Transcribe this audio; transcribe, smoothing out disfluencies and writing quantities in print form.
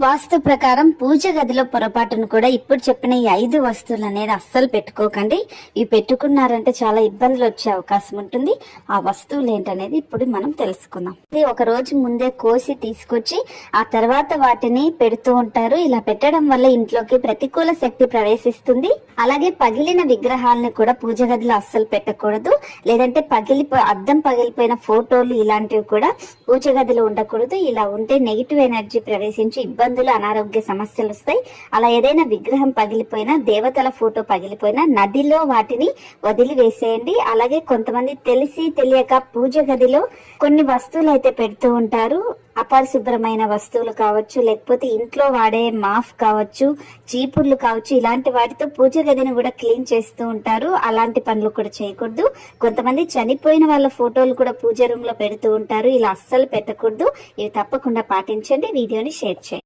వాస్తు ప్రకారం పూజ గదిలో పొరపాటును కూడా ఇప్పుడు చెప్పిన ఈ 5 వస్తువులు అనేది అస్సలు పెట్టుకోకండి. ఇవి పెట్టుకున్నారంటే చాలా ఇబ్బందులు వచ్చే అవకాశం ఉంటుంది. ఆ వస్తువులు ఏంటనేది ఇప్పుడు మనం తెలుసుకుందాం. ఇది ఒక రోజు ముందే కోసి తీసుకొచ్చి ఆ తర్వాత వాటిని పెడుతూ ఉంటారు. ఇలా పెట్టడం వల్ల ఇంట్లోకి ప్రతికూల శక్తి ప్రవేశిస్తుంది. అలాగే పగిలిన విగ్రహాలను కూడా పూజ గదిలో అస్సలు పెట్టకూడదు. లేదంటే అద్దం పగిలిపోయిన ఫోటోలు ఇలాంటివి కూడా పూజ గదిలో ఉండకూడదు. ఇలా ఉంటే నెగిటివ్ ఎనర్జీ ప్రవేశించి ఇబ్బందులు, అనారోగ్య సమస్యలు వస్తాయి. అలా ఏదైనా విగ్రహం పగిలిపోయినా, దేవతల ఫోటో పగిలిపోయినా నదిలో వాటిని వదిలి వేసేయండి. అలాగే కొంతమంది తెలిసి తెలియక పూజ గదిలో కొన్ని వస్తువులు అయితే పెడుతూ ఉంటారు. అపరిశుభ్రమైన వస్తువులు కావచ్చు, లేకపోతే ఇంట్లో వాడే మాఫ్ కావచ్చు, చీపుర్లు కావచ్చు, ఇలాంటి వాటితో పూజ గదిని కూడా క్లీన్ చేస్తూ ఉంటారు. అలాంటి పనులు కూడా చేయకూడదు. కొంతమంది చనిపోయిన వాళ్ళ ఫోటోలు కూడా పూజ రూమ్ లో పెడుతూ ఉంటారు. ఇలా అస్సలు పెట్టకూడదు. ఇవి తప్పకుండా పాటించండి. వీడియోని షేర్ చేయండి.